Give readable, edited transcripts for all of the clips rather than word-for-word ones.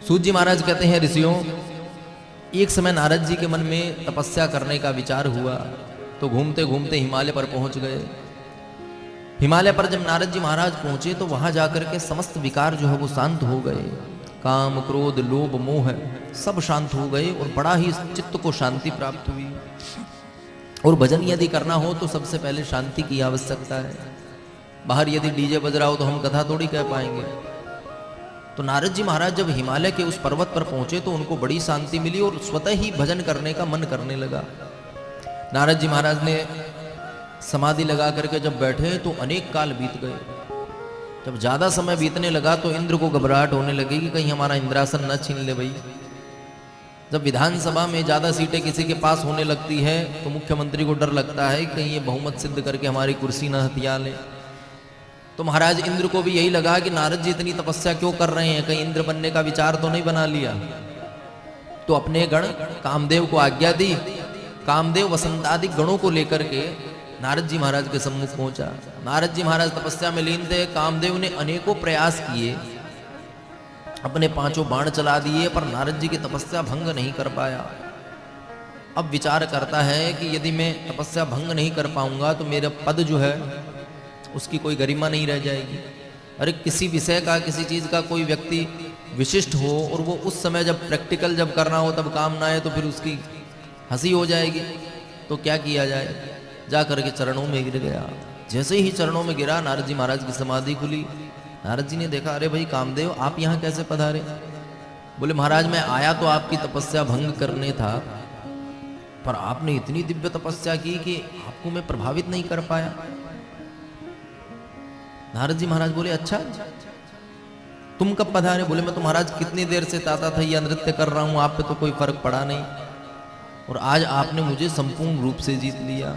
सूत जी महाराज कहते हैं, ऋषियों, एक समय नारद जी के मन में तपस्या करने का विचार हुआ तो घूमते घूमते हिमालय पर पहुंच गए। हिमालय पर जब नारद जी महाराज पहुंचे तो वहां जाकर के समस्त विकार जो है वो शांत हो गए। काम, क्रोध, लोभ, मोह सब शांत हो गए और बड़ा ही चित्त को शांति प्राप्त हुई। और भजन यदि करना हो तो सबसे पहले शांति की आवश्यकता है। बाहर यदि डीजे बज रहा हो तो हम कथा थोड़ी कह पाएंगे। तो नारद जी महाराज जब हिमालय के उस पर्वत पर पहुंचे तो उनको बड़ी शांति मिली और स्वतः ही भजन करने का मन करने लगा। नारद जी महाराज ने समाधि लगा करके जब बैठे तो अनेक काल बीत गए। जब ज्यादा समय बीतने लगा तो इंद्र को घबराहट होने लगी कि कहीं हमारा इंद्रासन न छीन ले भाई। जब विधानसभा में ज्यादा सीटें किसी के पास होने लगती है तो मुख्यमंत्री को डर लगता है कि कहीं ये बहुमत सिद्ध करके हमारी कुर्सी न हथिया ले। तो महाराज इंद्र को भी यही लगा कि नारद जी इतनी तपस्या क्यों कर रहे हैं, कहीं इंद्र बनने का विचार तो नहीं बना लिया। तो अपने गण कामदेव को आज्ञा दी। कामदेव वसंतादि गणों को लेकर के नारद जी महाराज के सम्मुख पहुंचा। नारद जी महाराज तपस्या में लीन थे। कामदेव ने अनेकों प्रयास किए, अपने पांचों बाण चला दिए, पर नारद जी की तपस्या भंग नहीं कर पाया। अब विचार करता है कि यदि मैं तपस्या भंग नहीं कर पाऊंगा तो मेरा पद जो है उसकी कोई गरिमा नहीं रह जाएगी। अरे किसी विषय का, किसी चीज का कोई व्यक्ति विशिष्ट हो और वो उस समय जब प्रैक्टिकल जब करना हो तब काम ना आए तो फिर उसकी हंसी हो जाएगी। तो क्या किया जाए, जा करके चरणों में गिर गया। जैसे ही चरणों में गिरा नारद जी महाराज की समाधि खुली। नारद जी ने देखा, अरे भाई कामदेव, आप यहाँ कैसे पधारे? बोले महाराज मैं आया तो आपकी तपस्या भंग करने था, पर आपने इतनी दिव्य तपस्या की कि आपको मैं प्रभावित नहीं कर पाया। नारद जी महाराज बोले, अच्छा तुम कब पधारे? बोले मैं तो महाराज कितनी देर से ताता था यह नृत्य कर रहा हूं, आप पे तो कोई फर्क पड़ा नहीं और आज आपने मुझे संपूर्ण रूप से जीत लिया।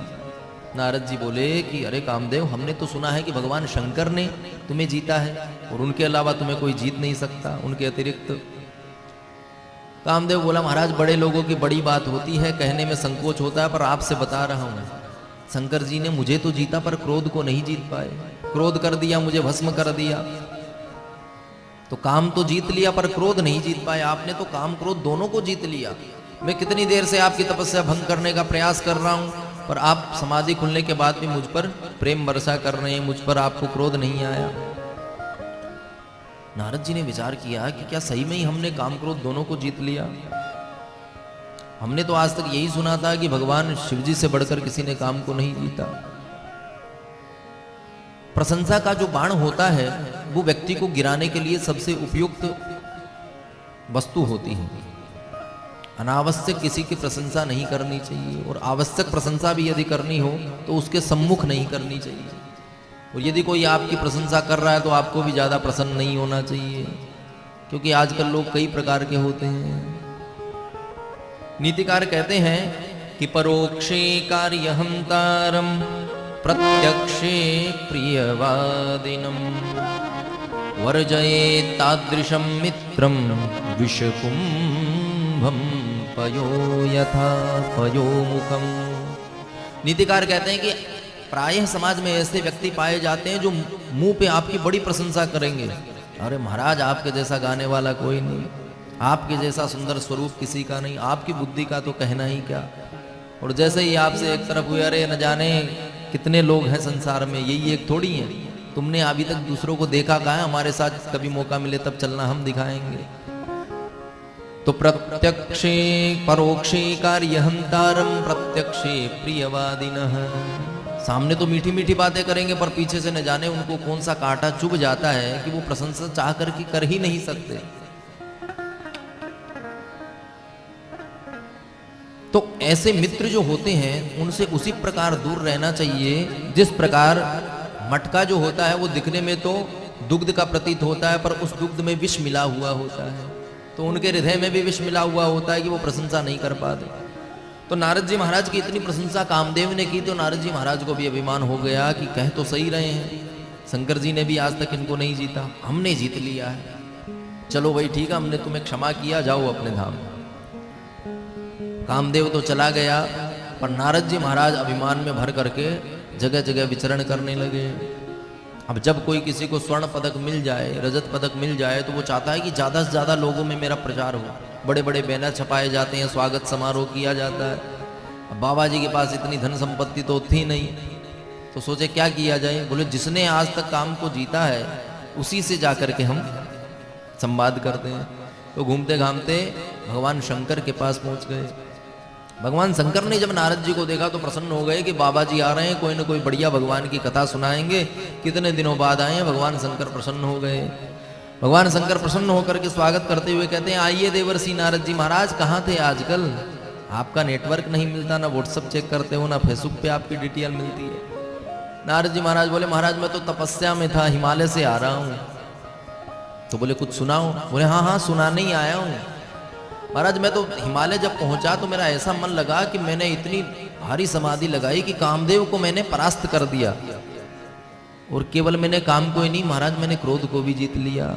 नारद जी बोले कि अरे कामदेव, हमने तो सुना है कि भगवान शंकर ने तुम्हें जीता है और उनके अलावा तुम्हें कोई जीत नहीं सकता, उनके अतिरिक्त। कामदेव बोला, महाराज बड़े लोगों की बड़ी बात होती है, कहने में संकोच होता है, पर आपसे बता रहा हूं शंकर जी ने मुझे तो जीता पर क्रोध को नहीं जीत पाए। क्रोध कर दिया, मुझे भस्म कर दिया। तो काम तो जीत लिया पर क्रोध नहीं जीत पाए। आपने तो काम क्रोध दोनों को जीत लिया। मैं कितनी देर से आपकी तपस्या भंग करने का प्रयास कर रहा हूं, पर आप समाधि खुलने के बाद भी मुझ पर प्रेम वर्षा कर रहे हैं, मुझ पर आपको क्रोध नहीं आया। नारद जी ने विचार किया कि क्या सही में ही हमने काम क्रोध दोनों को जीत लिया? हमने तो आज तक यही सुना था कि भगवान शिव जी से बढ़कर किसी ने काम को नहीं जीता। प्रशंसा का जो बाण होता है वो व्यक्ति को गिराने के लिए सबसे उपयुक्त वस्तु होती है। अनावश्यक किसी की प्रशंसा नहीं करनी चाहिए और आवश्यक प्रशंसा भी यदि करनी हो तो उसके सम्मुख नहीं करनी चाहिए। और यदि कोई आपकी प्रशंसा कर रहा है तो आपको भी ज्यादा प्रसन्न नहीं होना चाहिए, क्योंकि आजकल लोग कई प्रकार के होते हैं। नीतिकार कहते हैं कि परोक्षे कार्यहंतारम प्रत्यक्षे प्रियवादिनम वर्जयेत् तादृशं मित्रं विषकुंभं पयो यथा पयोमुखम। नीतिकार कहते हैं कि प्रायः समाज में ऐसे व्यक्ति पाए जाते हैं जो मुंह पे आपकी बड़ी प्रशंसा करेंगे। अरे महाराज आपके जैसा गाने वाला कोई नहीं, आपके जैसा सुंदर स्वरूप किसी का नहीं, आपकी बुद्धि का तो कहना ही क्या। और जैसे ही आपसे एक तरफ हुए, अरे न जाने कितने लोग हैं संसार में, यही एक थोड़ी है, तुमने अभी तक दूसरों को देखा कहाँ है? हमारे साथ कभी मौका मिले तब चलना, हम दिखाएंगे। तो प्रत्यक्षे परोक्षे कार्यहंतारम प्रत्यक्षे प्रियवादिनः। सामने तो मीठी मीठी बातें करेंगे पर पीछे से न जाने उनको कौन सा कांटा चुभ जाता है कि वो प्रशंसा चाह कर के कर ही नहीं सकते। तो ऐसे मित्र जो होते हैं उनसे उसी प्रकार दूर रहना चाहिए जिस प्रकार मटका जो होता है वो दिखने में तो दुग्ध का प्रतीत होता है पर उस दुग्ध में विष मिला हुआ होता है। तो उनके हृदय में भी विष मिला हुआ होता है कि वो प्रशंसा नहीं कर पाते। तो नारद जी महाराज की इतनी प्रशंसा कामदेव ने की तो नारद जी महाराज को भी अभिमान हो गया कि कह तो सही रहे हैं, शंकर जी ने भी आज तक इनको नहीं जीता, हमने जीत लिया है। चलो भाई ठीक है, हमने तुम्हें क्षमा किया, जाओ अपने धाम। कामदेव तो चला गया पर नारद जी महाराज अभिमान में भर करके जगह जगह विचरण करने लगे। अब जब कोई किसी को स्वर्ण पदक मिल जाए, रजत पदक मिल जाए, तो वो चाहता है कि ज़्यादा से ज़्यादा लोगों में मेरा प्रचार हो। बड़े बड़े बैनर छपाए जाते हैं, स्वागत समारोह किया जाता है। अब बाबा जी के पास इतनी धन संपत्ति तो थी नहीं, तो सोचे क्या किया जाए। बोले जिसने आज तक काम को जीता है उसी से जाकर के हम संवाद करते हैं। तो घूमते घामते भगवान शंकर के पास पहुंच गए। भगवान शंकर ने जब नारद जी को देखा तो प्रसन्न हो गए कि बाबा जी आ रहे हैं, कोई ना कोई बढ़िया भगवान की कथा सुनाएंगे। कितने दिनों बाद आए हैं, भगवान शंकर प्रसन्न हो गए। भगवान शंकर प्रसन्न होकर के स्वागत करते हुए कहते हैं, आइए देवर्षि नारद जी महाराज, कहाँ थे आजकल? आपका नेटवर्क नहीं मिलता, ना व्हाट्सअप चेक करते हो, ना फेसबुक पे आपकी डिटेल मिलती है। नारद जी महाराज बोले, महाराज मैं तो तपस्या में था, हिमालय से आ रहा हूँ। तो बोले कुछ सुनाओ। बोले हाँ हाँ सुनाने ही आया हूँ महाराज। मैं तो हिमालय जब पहुंचा तो मेरा ऐसा मन लगा कि मैंने इतनी भारी समाधि लगाई कि कामदेव को मैंने परास्त कर दिया। और केवल मैंने काम को ही नहीं महाराज, मैंने क्रोध को भी जीत लिया।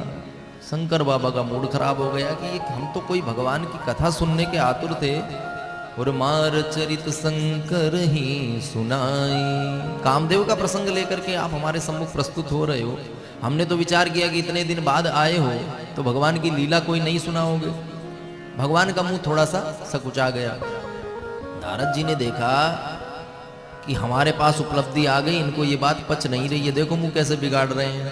शंकर बाबा का मूड खराब हो गया कि हम तो कोई भगवान की कथा सुनने के आतुर थे, और मार चरित शंकर ही सुनाई। कामदेव का प्रसंग लेकर के आप हमारे सम्मुख प्रस्तुत हो रहे हो। हमने तो विचार किया कि इतने दिन बाद आए हो तो भगवान की लीला कोई नहीं सुनाओगे। भगवान का मुंह थोड़ा सा सकुचा गया। नारद जी ने देखा कि हमारे पास उपलब्धि आ गई, इनको ये बात पच नहीं रही है, देखो मुंह कैसे बिगाड़ रहे हैं।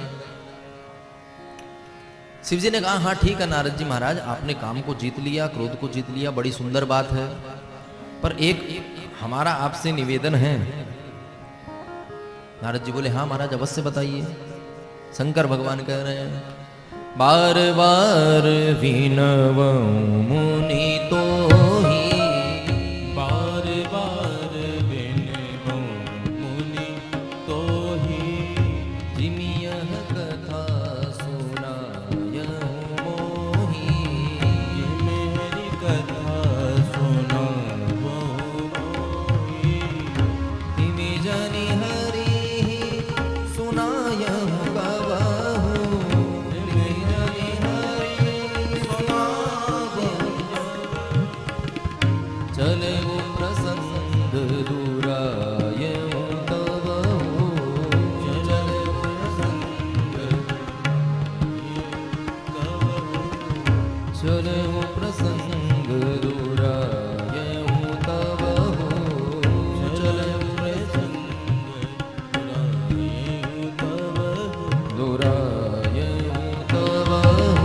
शिव जी ने कहा, हाँ ठीक है नारद जी महाराज, आपने काम को जीत लिया, क्रोध को जीत लिया, बड़ी सुंदर बात है, पर एक हमारा आपसे निवेदन है। नारद जी बोले, हाँ महाराज अवश्य बताइए। शंकर भगवान कह रहे हैं, बार बार विनवौ मुनि तो ही, बार बार विनवौ मुनि तो ही, जिम यह कथा सुनायहु मोहि। मेरी कथा सुनावो मोहि। तिमि जनि हरि सुनायहु कबहु। चले वो प्रसंग दूरायहु कबहु। चले प्रसंग कबहु। चले वो प्रसंग दूरायहु कबहु। चले प्रसंग कबहु। दूरायहु कबहु।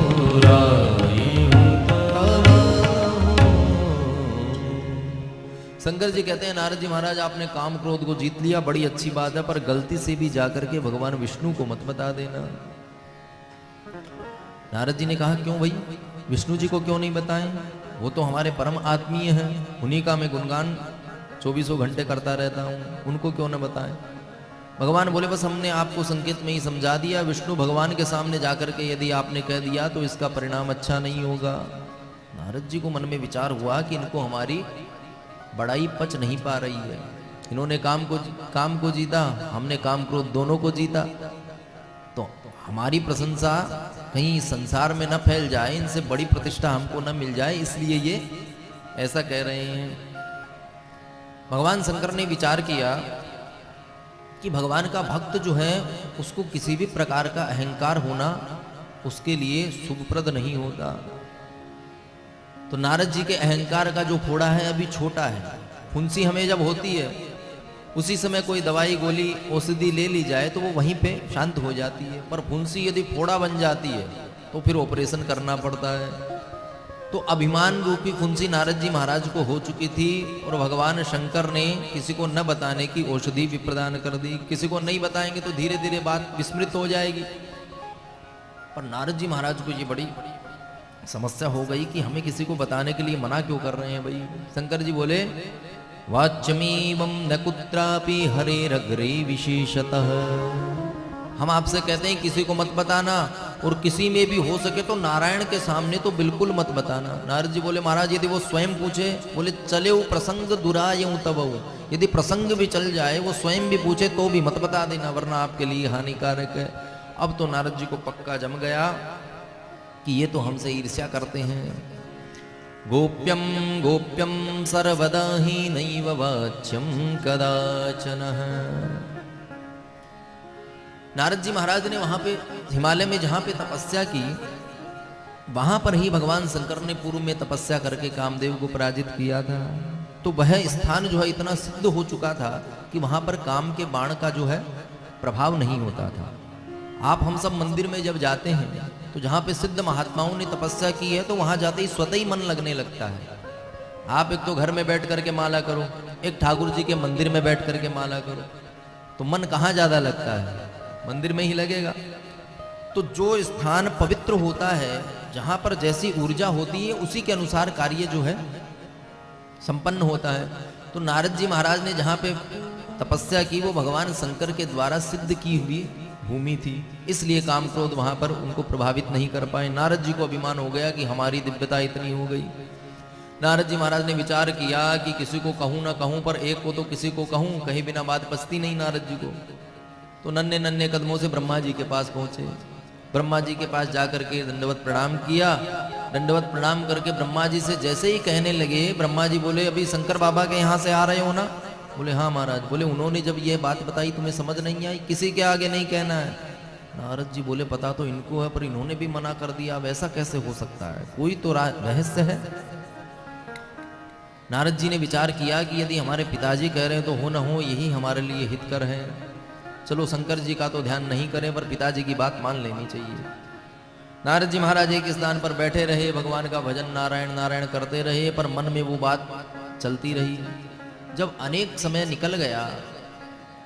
शंकर जी कहते हैं, नारद जी महाराज आपने काम क्रोध को जीत लिया, बड़ी अच्छी बात है, पर गलती से भी जाकर के भगवान विष्णु को मत बता देना। नारद जी ने कहा, क्यों भाई, विष्णु जी को क्यों नहीं बताएं? वो तो हमारे परम आत्मीय हैं, उन्हीं का मैं गुणगान 24 घंटे करता रहता हूँ, उनको क्यों न बताएं? भगवान बोले, बस हमने आपको संकेत में ही समझा दिया। विष्णु भगवान के सामने जाकर के यदि आपने कह दिया तो इसका परिणाम अच्छा नहीं होगा। नारद जी को मन में विचार हुआ कि इनको हमारी बड़ाई पच नहीं पा रही है। इन्होंने काम को जीता, हमने काम क्रोध दोनों को जीता, तो हमारी प्रशंसा कहीं संसार में न फैल जाए, इनसे बड़ी प्रतिष्ठा हमको न मिल जाए, इसलिए ये ऐसा कह रहे हैं। भगवान शंकर ने विचार किया कि भगवान का भक्त जो है उसको किसी भी प्रकार का अहंकार होना उसके लिए शुभप्रद नहीं होता। तो नारद जी के अहंकार का जो फोड़ा है अभी छोटा है। फुंसी हमें जब होती है उसी समय कोई दवाई गोली औषधि ले ली जाए तो वो वहीं पे शांत हो जाती है, पर फुंसी यदि फोड़ा बन जाती है तो फिर ऑपरेशन करना पड़ता है। तो अभिमान रूपी फुंसी नारद जी महाराज को हो चुकी थी, और भगवान शंकर ने किसी को न बताने की औषधि भी प्रदान कर दी। किसी को नहीं बताएंगे तो धीरे धीरे बात विस्मृत हो जाएगी। पर नारद जी महाराज को ये बड़ी समस्या हो गई कि हमें किसी को बताने के लिए मना क्यों कर रहे हैं भाई। शंकर जी बोले, वाच्यमीवं न कुत्रापि हरेरग्रे विशेषतः। हम आपसे कहते हैं किसी को मत बताना, और किसी में भी हो सके तो नारायण के सामने तो बिल्कुल मत बताना। नारद जी बोले, महाराज यदि वो स्वयं पूछे, बोले चले वो प्रसंग दुरायं तब, यदि प्रसंग भी चल जाए, वो स्वयं भी पूछे तो भी मत बता देना, वरना आपके लिए हानिकारक है। अब तो नारद जी को पक्का जम गया कि ये तो हमसे ईर्ष्या करते हैं। गोप्यम गोप्यम सर्वदा ही नैव वाच्यम कदाचन। नारद जी महाराज ने वहां पे हिमालय में जहां पे तपस्या की, वहां पर ही भगवान शंकर ने पूर्व में तपस्या करके कामदेव को पराजित किया था। तो वह स्थान जो है इतना सिद्ध हो चुका था कि वहां पर काम के बाण का जो है प्रभाव नहीं होता था। आप हम सब मंदिर में जब जाते हैं तो जहां पे सिद्ध महात्माओं ने तपस्या की है तो वहां जाते ही स्वतः ही मन लगने लगता है। आप एक तो घर में बैठ करके माला करो, एक ठाकुर जी के मंदिर में बैठ करके माला करो, तो मन कहाँ ज्यादा लगता है? मंदिर में ही लगेगा। तो जो स्थान पवित्र होता है, जहां पर जैसी ऊर्जा होती है उसी के अनुसार कार्य जो है संपन्न होता है। तो नारद जी महाराज ने जहां पे तपस्या की वो भगवान शंकर के द्वारा सिद्ध की हुई भूमि थी, इसलिए काम क्रोध वहां पर उनको प्रभावित नहीं कर पाए। नारद जी को अभिमान हो गया कि हमारी दिव्यता इतनी हो गई। नारद जी महाराज ने विचार किया कि किसी को कहूं ना कहूं, पर एक को तो किसी को कहूं, कहीं बिना बात बचती नहीं नारद जी को। तो नन्हे नन्हे कदमों से ब्रह्मा जी के पास पहुंचे। ब्रह्मा जी के पास जाकर के दंडवत प्रणाम किया। दंडवत प्रणाम करके ब्रह्मा जी से जैसे ही कहने लगे, ब्रह्मा जी बोले अभी शंकर बाबा के यहाँ से आ रहे हो ना? बोले हाँ महाराज। बोले उन्होंने जब ये बात बताई तुम्हें समझ नहीं आई? किसी के आगे नहीं कहना है। नारद जी बोले पता तो इनको है, पर इन्होंने भी मना कर दिया, अब ऐसा कैसे हो सकता है? कोई तो रहस्य है। नारद जी ने विचार किया कि यदि हमारे पिताजी कह रहे हैं तो हो न हो यही हमारे लिए हितकर है। चलो शंकर जी का तो ध्यान नहीं करें, पर पिताजी की बात मान लेनी चाहिए। नारद जी महाराज एक स्थान पर बैठे रहे, भगवान का भजन नारायण नारायण करते रहे, पर मन में वो बात चलती रही। जब अनेक समय निकल गया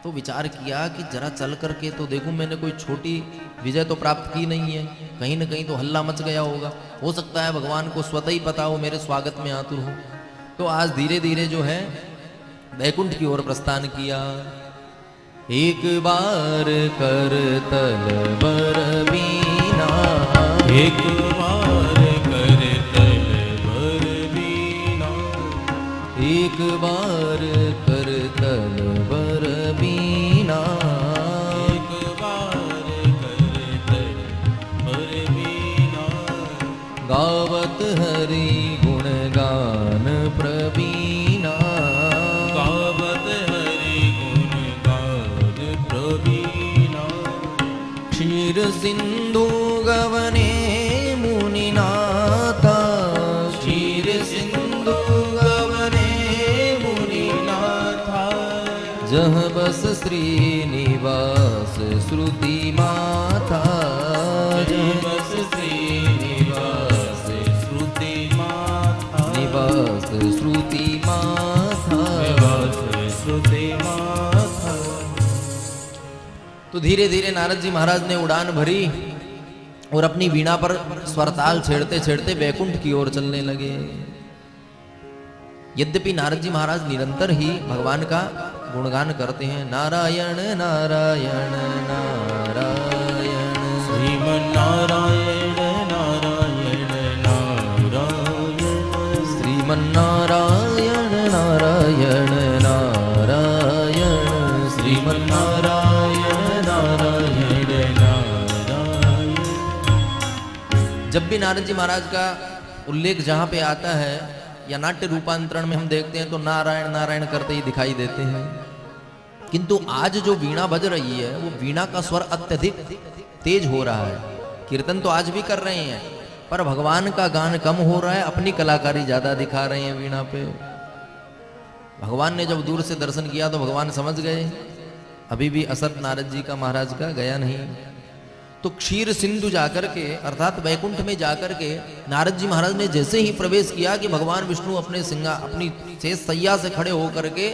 तो विचार किया कि जरा चल करके तो देखूं, मैंने कोई छोटी विजय तो प्राप्त की नहीं है, कहीं न कहीं तो हल्ला मच गया होगा, हो सकता है भगवान को स्वतः ही पता हो, मेरे स्वागत में आतुर हो। तो आज धीरे धीरे जो है वैकुंठ की ओर प्रस्थान किया। एक बार कर तल बर बीना, एक बार कर तल बर बीना, एक बार कर तल बर बीना, एक बार कर तल बर बीना, गावत हरि गुण गान प्रवीणा, गावत हरि गुण गान प्रवीणा, क्षीर सिंधु गवने मुनिनाथा, क्षीर सिंधु गवने मुनिनाथा, जह बस श्रीनिवास श्रुति माथा, बस श्रीनिवास श्रुति माथा, निवास श्रुति माथा। निवास श्रुति माथा। तो धीरे धीरे नारद जी महाराज ने उड़ान भरी और अपनी वीणा पर स्वरताल छेड़ते छेड़ते वैकुंठ की ओर चलने लगे। यद्यपि नारद जी महाराज निरंतर ही भगवान का गुणगान करते हैं, नारायण नारायण नारायण, श्रीमन्नारायण नारायण नारायण, श्रीमन्नारायण नारायण नारायण, श्रीमन्नारायण नारायण नारायण। जब भी नारद जी महाराज का उल्लेख जहां पे आता है या नाट्य रूपांतरण में हम देखते हैं तो नारायण नारायण करते ही दिखाई देते हैं, किंतु आज जो वीणा बज रही है वो वीणा का स्वर अत्यधिक तेज हो रहा है। कीर्तन तो आज भी कर रहे हैं, पर भगवान का गान कम हो रहा है, अपनी कलाकारी ज्यादा दिखा रहे हैं वीणा पे। भगवान ने जब दूर से दर्शन किया तो भगवान समझ गए, अभी भी असर नारद जी का महाराज का गया नहीं। तो क्षीर सिंधु जाकर के अर्थात वैकुंठ में जाकर के नारद जी महाराज ने जैसे ही प्रवेश किया कि भगवान विष्णु अपनी शेष सैया से खड़े होकर के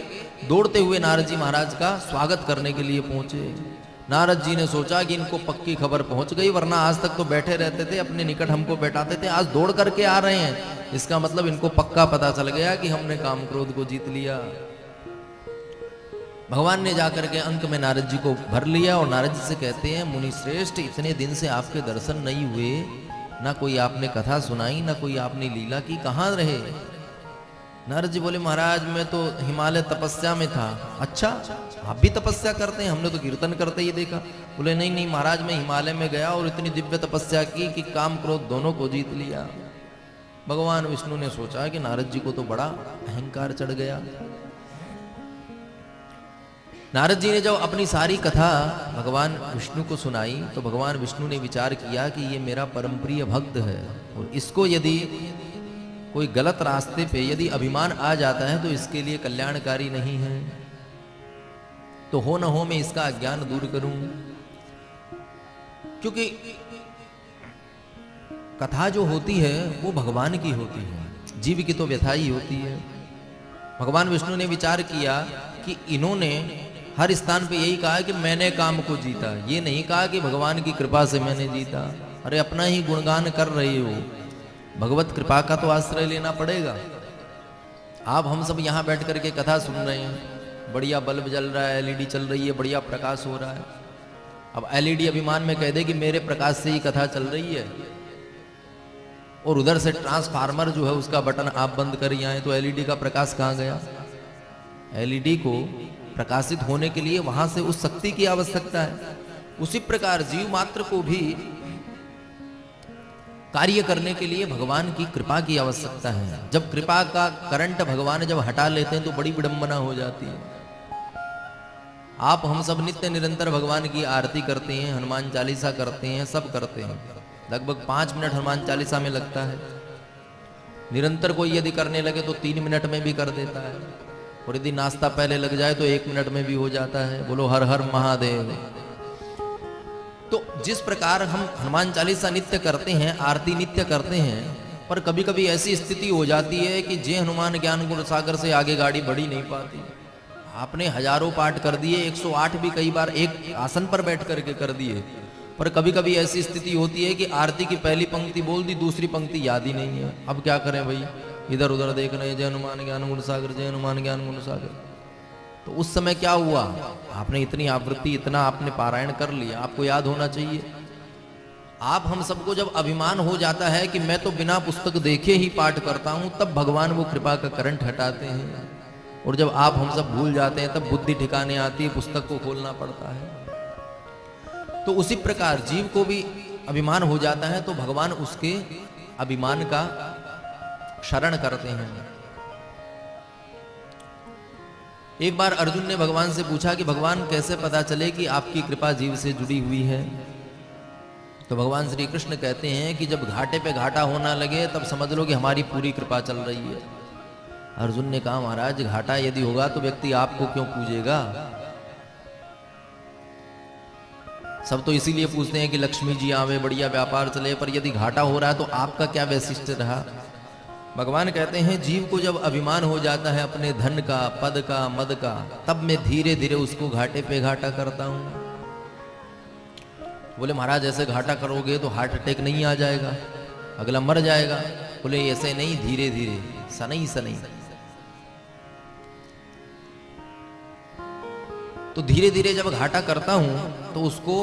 दौड़ते हुए नारद जी महाराज का स्वागत करने के लिए पहुंचे। नारद जी ने सोचा कि इनको पक्की खबर पहुंच गई, वरना आज तक तो बैठे रहते थे, अपने निकट हमको बैठाते थे, आज दौड़ करके आ रहे हैं, इसका मतलब इनको पक्का पता चल गया कि हमने काम क्रोध को जीत लिया। भगवान ने जाकर के अंक में नारद जी को भर लिया और नारद जी से कहते हैं, मुनि श्रेष्ठ इतने दिन से आपके दर्शन नहीं हुए, ना कोई आपने कथा सुनाई, ना कोई आपने लीला की, कहाँ रहे? नारद जी बोले महाराज मैं तो हिमालय तपस्या में था। अच्छा आप भी तपस्या करते हैं? हमने तो कीर्तन करते ही देखा। बोले नहीं नहीं महाराज मैं हिमालय में गया और इतनी दिव्य तपस्या की कि काम क्रोध दोनों को जीत लिया। भगवान विष्णु ने सोचा कि नारद जी को तो बड़ा अहंकार चढ़ गया। नारद जी ने जब अपनी सारी कथा भगवान विष्णु को सुनाई तो भगवान विष्णु ने विचार किया कि ये मेरा परम प्रिय भक्त है और इसको यदि कोई गलत रास्ते पे यदि अभिमान आ जाता है तो इसके लिए कल्याणकारी नहीं है, तो हो न हो मैं इसका अज्ञान दूर करूं। क्योंकि कथा जो होती है वो भगवान की होती है, जीव की तो व्यथा ही होती है। भगवान विष्णु ने विचार किया कि इन्होंने हर स्थान पे यही कहा कि मैंने काम को जीता, ये नहीं कहा कि भगवान की कृपा से मैंने जीता। अरे अपना ही गुणगान कर रहे हो, भगवत कृपा का तो आश्रय लेना पड़ेगा। आप हम सब यहाँ बैठ करके कथा सुन रहे हैं, बढ़िया बल्ब जल रहा है, एलईडी चल रही है, बढ़िया प्रकाश हो रहा है। अब एलईडी अभिमान में कह दे कि मेरे प्रकाश से ही कथा चल रही है और उधर से ट्रांसफार्मर जो है उसका बटन आप बंद कर आए तो एलईडी का प्रकाश कहाँ गया? एलईडी को प्रकाशित होने के लिए वहां से उस शक्ति की आवश्यकता है। उसी प्रकार जीव मात्र को भी कार्य करने के लिए भगवान की कृपा की आवश्यकता है। जब कृपा का करंट भगवान जब हटा लेते हैं तो बड़ी विडंबना हो जाती है। आप हम सब नित्य निरंतर भगवान की आरती करते हैं, हनुमान चालीसा करते हैं, सब करते हैं। लगभग 5 मिनट हनुमान चालीसा में लगता है। निरंतर कोई यदि करने लगे तो 3 मिनट में भी कर देता है, और यदि नाश्ता पहले लग जाए तो 1 मिनट में भी हो जाता है। बोलो हर हर महादेव। तो जिस प्रकार हम हनुमान चालीसा नित्य करते हैं, आरती नित्य करते हैं, पर कभी कभी ऐसी स्थिति हो जाती है कि जय हनुमान ज्ञान गुण सागर से आगे गाड़ी बढ़ ही नहीं पाती। आपने हजारों पाठ कर दिए, 108 भी कई बार एक आसन पर बैठ करके कर दिए, पर कभी कभी ऐसी स्थिति होती है कि आरती की पहली पंक्ति बोल दी, दूसरी पंक्ति याद ही नहीं है। अब क्या करें भाई, इधर उधर देख रहे हैं, जय हनुमान ज्ञान गुण सागर, जय हनुमान ज्ञान गुण सागर। तो उस समय क्या हुआ? आपने इतनी आवृत्ति, इतना आपने पारायण कर लिया, आपको याद होना चाहिए। आप हम सबको जब अभिमान हो जाता है कि मैं तो बिना पुस्तक देखे ही पाठ करता हूं, तब भगवान वो कृपा का करंट हटाते हैं। और जब आप हम सब भूल जाते हैं तब बुद्धि ठिकाने आती है, पुस्तक को खोलना पड़ता है। तो उसी प्रकार जीव को भी अभिमान हो जाता है तो भगवान उसके अभिमान का शरण करते हैं। एक बार अर्जुन ने भगवान से पूछा कि भगवान कैसे पता चले कि आपकी कृपा जीव से जुड़ी हुई है? तो भगवान श्री कृष्ण कहते हैं कि जब घाटे पे घाटा होना लगे तब समझ लो कि हमारी पूरी कृपा चल रही है। अर्जुन ने कहा महाराज घाटा यदि होगा तो व्यक्ति आपको क्यों पूजेगा? सब तो इसीलिए पूछते हैं कि लक्ष्मी जी आवे, बढ़िया व्यापार चले, पर यदि घाटा हो रहा है तो आपका क्या वैशिष्ट रहा? भगवान कहते हैं जीव को जब अभिमान हो जाता है अपने धन का, पद का, मद का, तब मैं धीरे धीरे उसको घाटे पे घाटा करता हूं। बोले महाराज ऐसे घाटा करोगे तो हार्ट अटैक नहीं आ जाएगा, अगला मर जाएगा? बोले ऐसे नहीं, धीरे धीरे, सनई सनई। तो धीरे धीरे जब घाटा करता हूं तो उसको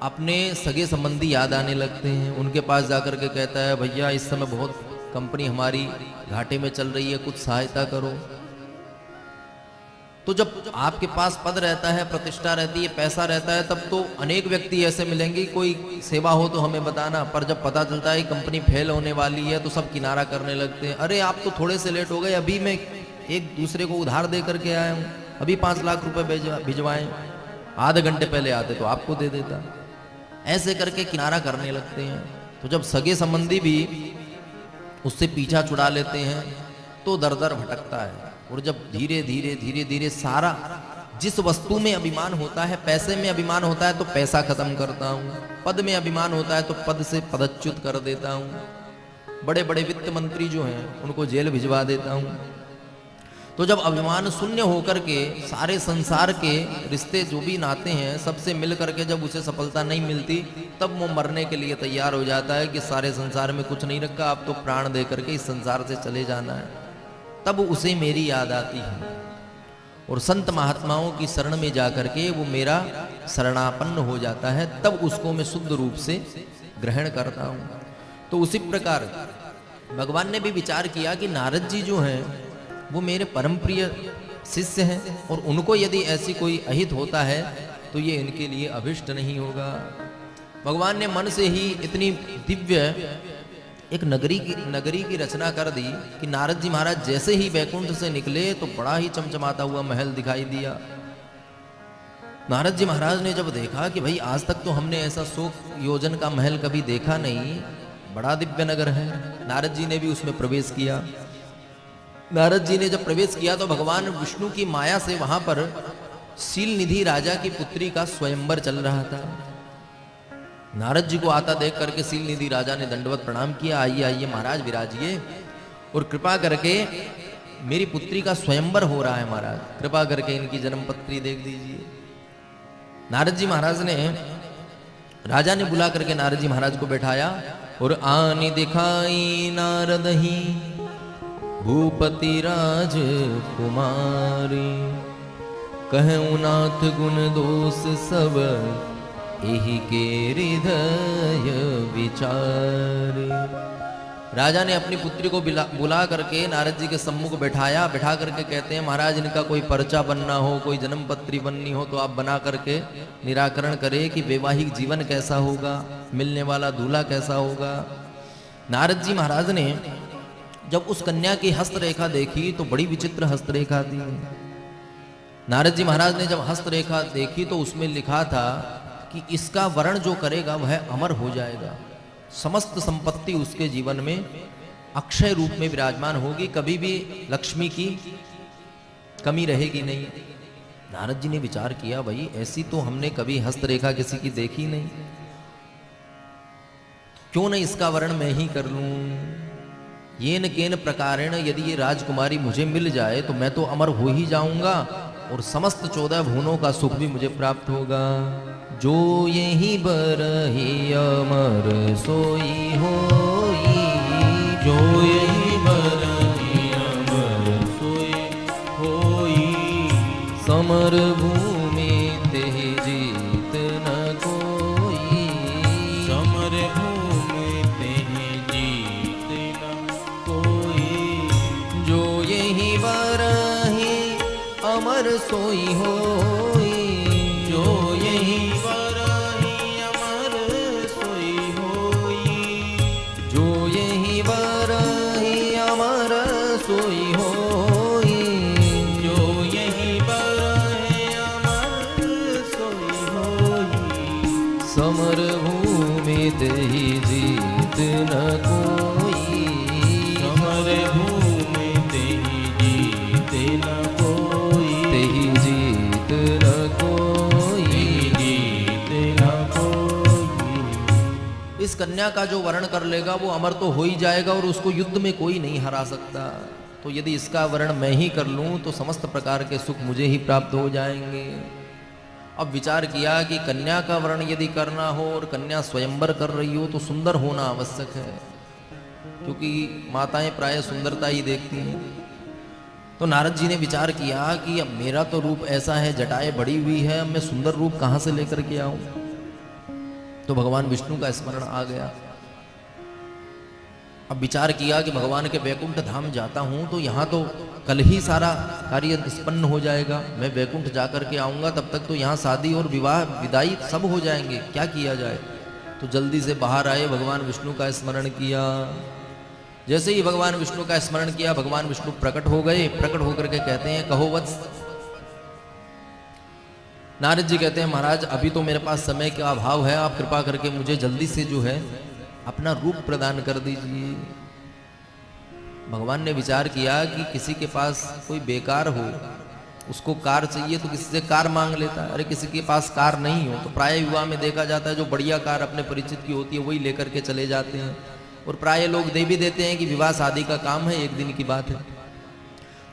अपने सगे संबंधी याद आने लगते हैं। उनके पास जाकर के कहता है भैया इस समय बहुत कंपनी हमारी घाटे में चल रही है, कुछ सहायता करो। तो जब आपके पास पद रहता है, प्रतिष्ठा रहती है, पैसा रहता है, तब तो अनेक व्यक्ति ऐसे मिलेंगे, कोई सेवा हो तो हमें बताना। पर जब पता चलता है कंपनी फेल होने वाली है तो सब किनारा करने लगते हैं। अरे आप तो थोड़े से लेट हो गए, अभी मैं एक दूसरे को उधार दे करके आया हूं, अभी 5 लाख रुपए भिजवाएं, आधे घंटे पहले आते तो आपको दे देता। ऐसे करके किनारा करने लगते हैं। तो जब सगे संबंधी भी उससे पीछा छुड़ा लेते हैं तो दर दर भटकता है। और जब धीरे धीरे धीरे धीरे सारा जिस वस्तु में अभिमान होता है, पैसे में अभिमान होता है तो पैसा खत्म करता हूँ, पद में अभिमान होता है तो पद से पदच्युत कर देता हूँ, बड़े बड़े वित्त मंत्री जो हैं उनको जेल भिजवा देता हूँ। तो जब अभिमान शून्य होकर के सारे संसार के रिश्ते जो भी नाते हैं सबसे मिल करके जब उसे सफलता नहीं मिलती, तब वो मरने के लिए तैयार हो जाता है कि सारे संसार में कुछ नहीं रखा, अब तो प्राण दे करके इस संसार से चले जाना है। तब उसे मेरी याद आती है और संत महात्माओं की शरण में जाकर के वो मेरा शरणापन्न हो जाता है, तब उसको मैं शुद्ध रूप से ग्रहण करता हूँ। तो उसी प्रकार भगवान ने भी विचार किया कि नारद जी जो हैं वो मेरे परम प्रिय शिष्य हैं और उनको यदि ऐसी कोई अहित होता है तो ये इनके लिए अभिष्ट नहीं होगा। भगवान ने मन से ही इतनी दिव्य एक नगरी की रचना कर दी कि नारद जी महाराज जैसे ही वैकुंठ से निकले तो बड़ा ही चमचमाता हुआ महल दिखाई दिया। नारद जी महाराज ने जब देखा कि भाई आज तक तो हमने ऐसा 100 योजन का महल कभी देखा नहीं, बड़ा दिव्य नगर है, नारद जी ने भी उसमें प्रवेश किया। नारद जी ने जब प्रवेश किया तो भगवान विष्णु की माया से वहां पर शील निधि राजा की पुत्री का स्वयंवर चल रहा था। नारद जी को आता देख करके शील निधि राजा ने दंडवत प्रणाम किया, आइए आइए महाराज विराजिए, और कृपा करके मेरी पुत्री का स्वयंवर हो रहा है महाराज, कृपा करके इनकी जन्म पत्री देख दीजिए। नारद जी महाराज ने, राजा ने बुला करके नारद जी महाराज को बैठाया और आनी दिखाई नारद ही भूपति राज कुमारी, कहूँ नाथ गुण दोष सब एहि के हृदय विचार। राजा ने अपनी पुत्री को बुला करके नारद जी के सम्मुख बैठाया, बैठा करके कहते हैं महाराज इनका कोई पर्चा बनना हो, कोई जन्म पत्री बननी हो तो आप बना करके निराकरण करें कि वैवाहिक जीवन कैसा होगा, मिलने वाला दूल्हा कैसा होगा। नारद जी महाराज ने जब उस कन्या की हस्तरेखा देखी तो बड़ी विचित्र हस्तरेखा थी। नारद जी महाराज ने जब हस्तरेखा देखी तो उसमें लिखा था कि इसका वर्ण जो करेगा वह अमर हो जाएगा, समस्त संपत्ति उसके जीवन में अक्षय रूप में विराजमान होगी, कभी भी लक्ष्मी की कमी रहेगी नहीं। नारद जी ने विचार किया भाई ऐसी तो हमने कभी हस्तरेखा किसी की देखी नहीं, क्यों न इसका वर्ण मैं ही कर लूं। येन केन प्रकारेण यदि ये राजकुमारी मुझे मिल जाए तो मैं तो अमर हो ही जाऊंगा और समस्त 14 भुवनों का सुख भी मुझे प्राप्त होगा। जो यही बरही अमर सोई होई, जो यही बरही अमर सोई होई, समर भूमि तेहि जीत न कोई, समर भूमि तेहि जीत न कोई। जो यही बरही अमर सोई होई, जो यही बरही अमर सोई होई, जो यही बरही अमर सोई होई, जो यही बरही अमर सोई होई। समर भूमि तेहि जीत न कोई, समर भूमि तेहि जीत न कोई, तेहि जीत न कोई। जीत न कोई। इस कन्या का जो वर्ण कर लेगा वो अमर तो हो ही जाएगा और उसको युद्ध में कोई नहीं हरा सकता। तो यदि इसका वर्ण मैं ही कर लूं तो समस्त प्रकार के सुख मुझे ही प्राप्त हो जाएंगे। अब विचार किया कि कन्या का वर्ण यदि करना हो और कन्या स्वयंवर कर रही हो तो सुंदर होना आवश्यक है, क्योंकि माताएं प्राय सुंदरता ही देखती हैं। तो नारद जी ने विचार किया कि अब मेरा तो रूप ऐसा है, जटाएं बड़ी हुई है, अब मैं सुंदर रूप कहां से लेकर के आऊं। तो भगवान विष्णु का स्मरण आ गया। अब विचार किया कि भगवान के वैकुंठ धाम जाता हूं तो यहाँ तो कल ही सारा कार्य निष्पन्न हो जाएगा, मैं वैकुंठ जाकर के आऊंगा, तब तक तो यहाँ शादी और विवाह विदाई सब हो जाएंगे, क्या किया जाए। तो जल्दी से बाहर आए, भगवान विष्णु का स्मरण किया। जैसे ही भगवान विष्णु का स्मरण किया भगवान विष्णु प्रकट हो गए। प्रकट होकर के कहते हैं कहो वत्स। नारद जी कहते हैं महाराज अभी तो मेरे पास समय का अभाव है, आप कृपा करके मुझे जल्दी से जो है अपना रूप प्रदान कर दीजिए। भगवान ने विचार किया कि किसी के पास कोई बेकार हो, उसको कार चाहिए तो किसी से कार मांग लेता है, अरे किसी के पास कार नहीं हो तो प्राय विवाह में देखा जाता है जो बढ़िया कार अपने परिचित की होती है वही लेकर के चले जाते हैं, और प्राय लोग दे भी देते हैं कि विवाह शादी का काम है, एक दिन की बात है।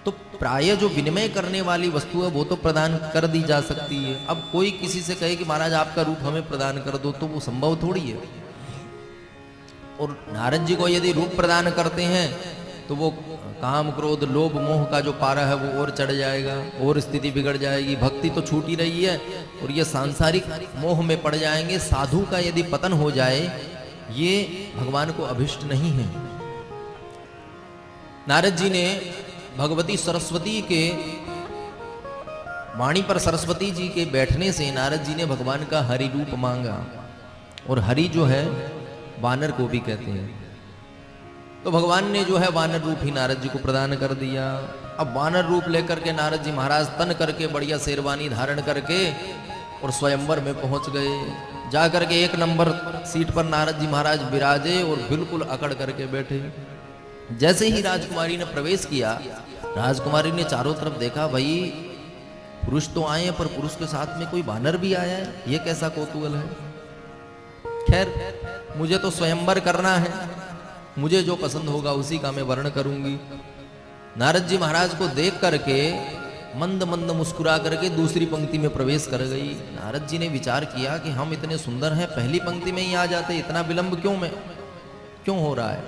तो प्राय जो विनिमय करने वाली वस्तु है वो तो प्रदान कर दी जा सकती है। अब कोई किसी से कहे कि महाराज आपका रूप हमें प्रदान कर दो तो वो संभव थोड़ी है। और नारद जी को यदि रूप प्रदान करते हैं तो वो काम क्रोध लोभ मोह का जो पारा है वो और चढ़ जाएगा, और स्थिति बिगड़ जाएगी, भक्ति तो छूटी रही है और ये सांसारिक मोह में पड़ जाएंगे। साधु का यदि पतन हो जाए ये भगवान को अभिष्ट नहीं है। नारद जी ने भगवती सरस्वती के वाणी पर सरस्वती जी के बैठने से नारद जी ने भगवान का हरि रूप मांगा, और हरि जो है वानर को भी कहते हैं। तो भगवान ने जो है वानर रूप ही नारद जी को प्रदान कर दिया। अब वानर रूप लेकर के नारद जी महाराज तन करके बढ़िया शेरवानी धारण करके और स्वयंवर में पहुंच गए। जाकर के 1 नंबर सीट पर नारद जी महाराज विराजे और बिल्कुल अकड़ करके बैठे। जैसे ही राजकुमारी ने प्रवेश किया, राजकुमारी ने चारों तरफ देखा, भाई पुरुष तो आए हैं पर पुरुष के साथ में कोई वानर भी आया है, ये कैसा कौतूहल है। खैर मुझे तो स्वयंवर करना है, मुझे जो पसंद होगा उसी का मैं वर्ण करूंगी। नारद जी महाराज को देख करके मंद मंद मुस्कुरा करके दूसरी पंक्ति में प्रवेश कर गई। नारद जी ने विचार किया कि हम इतने सुंदर हैं, पहली पंक्ति में ही आ जाते, इतना विलंब क्यों हो रहा है।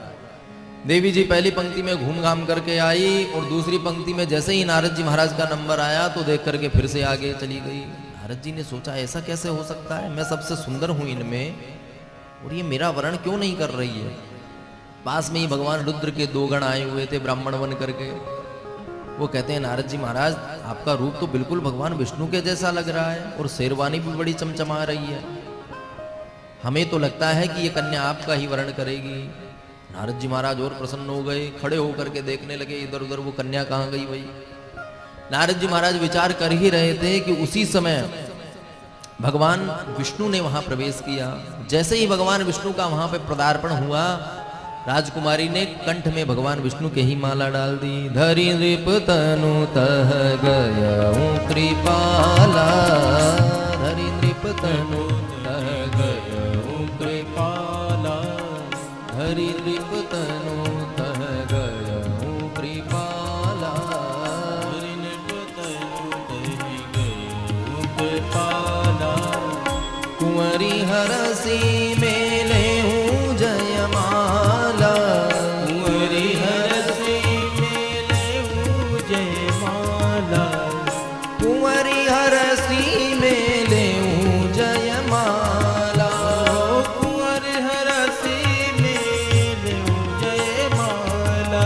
देवी जी पहली पंक्ति में घूम घाम करके आई और दूसरी पंक्ति में जैसे ही नारद जी महाराज का नंबर आया तो देख करके फिर से आगे चली गई। नारद जी ने सोचा ऐसा कैसे हो सकता है, मैं सबसे सुंदर हूं इनमें और ये मेरा वर्ण क्यों नहीं कर रही है। पास में ही भगवान रुद्र के 2 गण आए हुए थे ब्राह्मण बन करके। वो कहते हैं नारद जी महाराज आपका रूप तो बिल्कुल भगवान विष्णु के जैसा लग रहा है और शेरवानी भी बड़ी चमचमा रही है, हमें तो लगता है कि ये कन्या आपका ही वर्ण करेगी। नारद जी महाराज और प्रसन्न हो गए, खड़े होकर के देखने लगे इधर उधर, वो कन्या कहाँ गई भाई। नारद जी महाराज विचार कर ही रहे थे कि उसी समय भगवान विष्णु ने वहां प्रवेश किया। जैसे ही भगवान विष्णु का वहां पे पदार्पण हुआ, राजकुमारी ने कंठ में भगवान विष्णु के ही माला डाल दी। धरि नृप तनु तह गयऊं कृपाला, धरि नृप तनु तह गयऊं कृपाला, धरि नृप तनु तह गयऊं कृपाला, हरि नृप तनु तह गयऊं कृपाला। कुंवरी हरसी मेले हूँ जयमाला, कुंवरी हरसी मेले हूँ जयमाला, कुंवरी हरसी मेले हूँ जयमाला, कुंवर हरसी मेले हूँ जयमाला।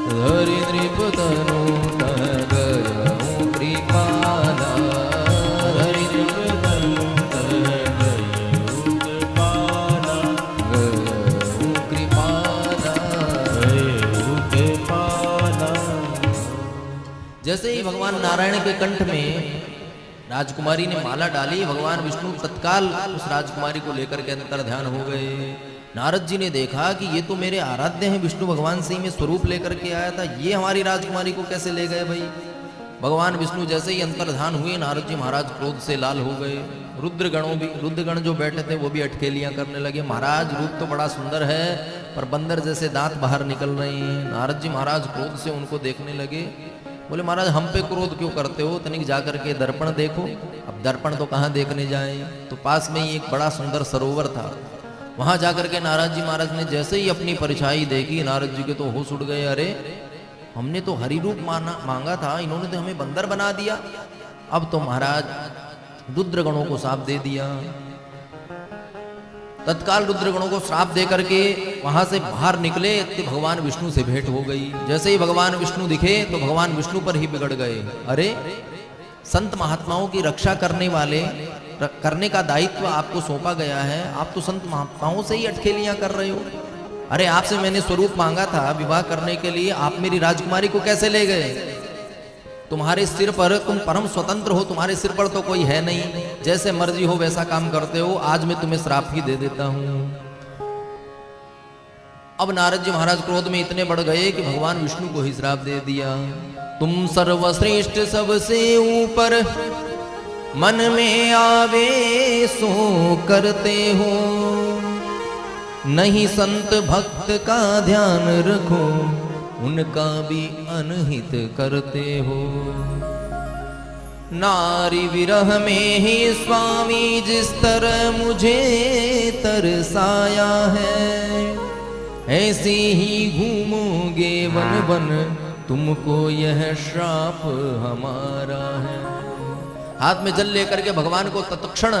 धरि नृप तनु तह गयऊं कृपाला, धरि नृप तनु तह गयऊं कृपाला, गयऊं कृपाला। गयऊं कृपाला। जैसे ही भगवान नारायण के कंठ में राजकुमारी ने माला डाली, भगवान विष्णु तत्काल उस राजकुमारी को लेकर के अंतर ध्यान हो गए। नारद जी ने देखा कि ये तो मेरे आराध्य हैं विष्णु भगवान से ही मैं स्वरूप लेकर के आया था, ये हमारी राजकुमारी को कैसे ले गए भाई। भगवान विष्णु जैसे ही अंतर्धान हुए, नारद जी महाराज क्रोध से लाल हो गए। रुद्रगण जो बैठे थे वो भी अटखेलियां करने लगे। महाराज रूप तो बड़ा सुंदर है पर बंदर जैसे दांत बाहर निकल रहे हैं। नारद जी महाराज क्रोध से उनको देखने लगे। बोले महाराज हम पे क्रोध क्यों करते हो, तनिक जाकर के दर्पण देखो। अब दर्पण तो कहाँ देखने जाए, तो पास में ही एक बड़ा सुंदर सरोवर था। वहां जाकर के नारद जी महाराज ने जैसे ही अपनी परछाई देखी, नारद जी के तो होश उड़ गए। अरे हमने तो हरि रूप मांगा था, इन्होंने तो हमें बंदर बना दिया। अब तो महाराज रुद्रगणों को श्राप दे दिया। तत्काल रुद्रगणों को श्राप दे करके वहां से बाहर निकले तो भगवान विष्णु से भेंट हो गई। जैसे ही भगवान विष्णु दिखे तो भगवान विष्णु पर ही बिगड़ गए। अरे संत महात्माओं की रक्षा करने का दायित्व आपको सौंपा गया है, आप तो संत महात्माओं से ही अटखेलियां कर रहे हो। अरे आपसे मैंने स्वरूप मांगा था विवाह करने के लिए, आप मेरी राजकुमारी को कैसे ले गए। तुम्हारे सिर पर, तुम परम स्वतंत्र हो, तुम्हारे सिर पर तो कोई है नहीं, जैसे मर्जी हो वैसा काम करते हो। आज मैं तुम्हें श्राप ही दे देता हूं। अब नारद जी महाराज क्रोध में इतने बढ़ गए कि भगवान विष्णु को ही श्राप दे दिया। तुम सर्वश्रेष्ठ सबसे ऊपर मन में आवे सो करते हो, नहीं संत भक्त का ध्यान रखो, उनका भी अनहित करते हो। नारी विरह में ही स्वामी जिस तरह मुझे तरसाया है, ऐसे ही घूमोगे वन वन, तुमको यह श्राप हमारा है। हाथ में जल लेकर के भगवान को तत्क्षण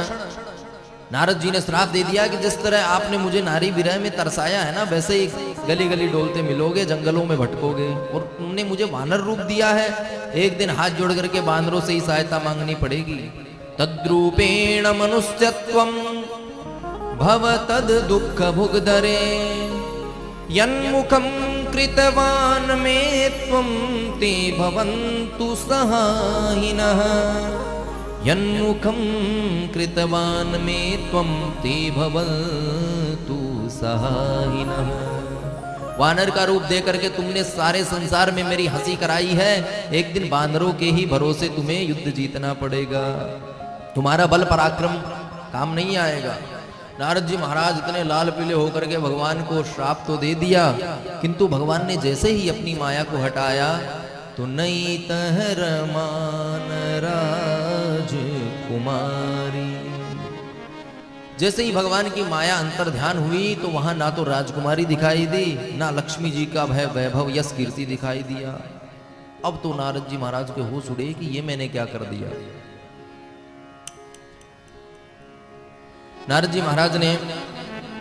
नारद जी ने श्राप दे दिया कि जिस तरह आपने मुझे नारी विरह में तरसाया है ना, वैसे ही गली गली डोलते मिलोगे, जंगलों में भटकोगे। और तुमने मुझे वानर रूप दिया है, एक दिन हाथ जोड़ करके बानरों से ही सहायता मांगनी पड़ेगी। तद्रूपेण मनुष्यत्वं भव तद दुख भुगधरे, यन्मुखं कृतवान् मे त्वं ते भवन्तु सहायिनः, यन्मुखं कृतवान् मे त्वं ते भवन्तु सहायिनः। वानर का रूप दे करके तुमने सारे संसार में मेरी हंसी कराई है, एक दिन बानरों के ही भरोसे तुम्हें युद्ध जीतना पड़ेगा, तुम्हारा बल पराक्रम काम नहीं आएगा। नारद जी महाराज इतने लाल पीले होकर के भगवान को श्राप तो दे दिया, किंतु भगवान ने जैसे ही अपनी माया को हटाया तो नई तहर मान राज कुमारी। जैसे ही भगवान की माया अंतर ध्यान हुई तो वहां ना तो राजकुमारी दिखाई दी, ना लक्ष्मी जी का भय वैभव यश कीर्ति दिखाई दिया। अब तो नारद जी महाराज के होश उड़े कि ये मैंने क्या कर दिया। नारद जी महाराज ने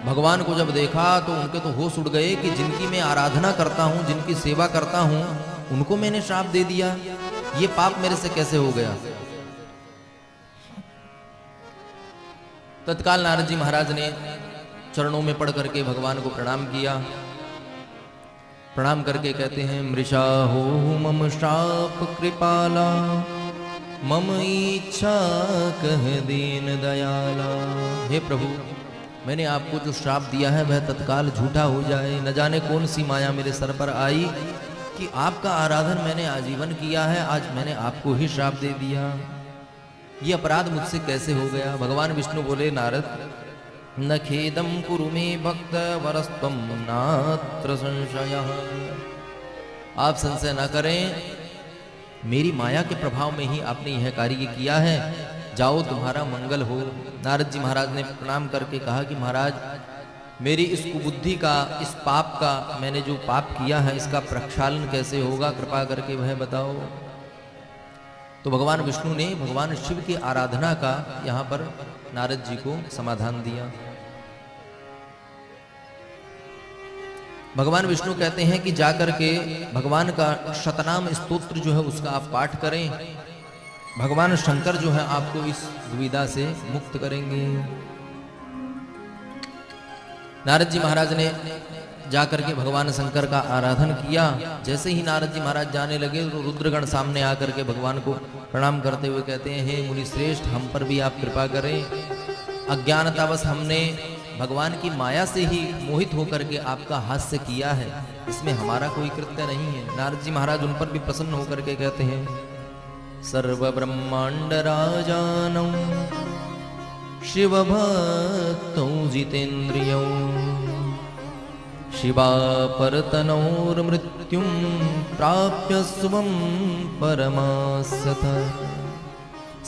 भगवान को जब देखा तो उनके तो होश उड़ गए कि जिनकी मैं आराधना करता हूं, जिनकी सेवा करता हूं, उनको मैंने श्राप दे दिया, ये पाप मेरे से कैसे हो गया। तत्काल नारद जी महाराज ने चरणों में पड़ करके भगवान को प्रणाम किया। प्रणाम करके कहते हैं, मृषा हो मम श्राप कृपाला, मम इच्छा कह दीन दयाला। हे प्रभु, मैंने आपको जो श्राप दिया है वह तत्काल झूठा हो जाए। न जाने कौन सी माया मेरे सर पर आई कि आपका आराधन मैंने आजीवन किया है, आज मैंने आपको ही श्राप दे दिया। ये अपराध मुझसे कैसे हो गया। भगवान विष्णु बोले, नारद न खेदम कुरु मे भक्त वरस्त्वं नात्र संशयः। आप संशय न करें, मेरी माया के प्रभाव में ही आपने यह कार्य किया है, जाओ तुम्हारा मंगल हो। नारद जी महाराज ने प्रणाम करके कहा कि महाराज, मेरी इस कुबुद्धि का, इस पाप का, मैंने जो पाप किया है इसका प्रक्षालन कैसे होगा, कृपा करके वह बताओ। तो भगवान विष्णु ने भगवान शिव की आराधना का यहां पर नारद जी को समाधान दिया। भगवान विष्णु कहते हैं कि जाकर के भगवान का शतनाम स्तोत्र जो है उसका आप पाठ करें, भगवान शंकर जो है आपको इस दुविधा से मुक्त करेंगे। नारद जी महाराज ने जाकर के भगवान शंकर का आराधन किया। जैसे ही नारद जी महाराज जाने लगे तो रुद्रगण सामने आकर के भगवान को प्रणाम करते हुए कहते हैं, हे मुनि श्रेष्ठ, हम पर भी आप कृपा करें। अज्ञानतावश हमने भगवान की माया से ही मोहित होकर के आपका हास्य किया है, इसमें हमारा कोई कृत्य नहीं है। नारद जी महाराज उन पर भी प्रसन्न होकर के कहते हैं, सर्व ब्रह्मांड राजानौ शिव भक्तौ जितेन्द्रियौ शिवापरतनोर मृत्युं प्राप्य स्वं परमासथ।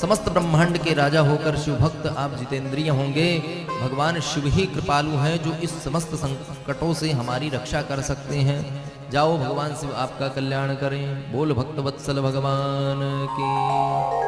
समस्त ब्रह्मांड के राजा होकर शिव भक्त आप जितेंद्रिय होंगे। भगवान शिव ही कृपालु हैं जो इस समस्त संकटों से हमारी रक्षा कर सकते हैं। जाओ भगवान शिव आपका कल्याण करें। बोल भक्त वत्सल भगवान की।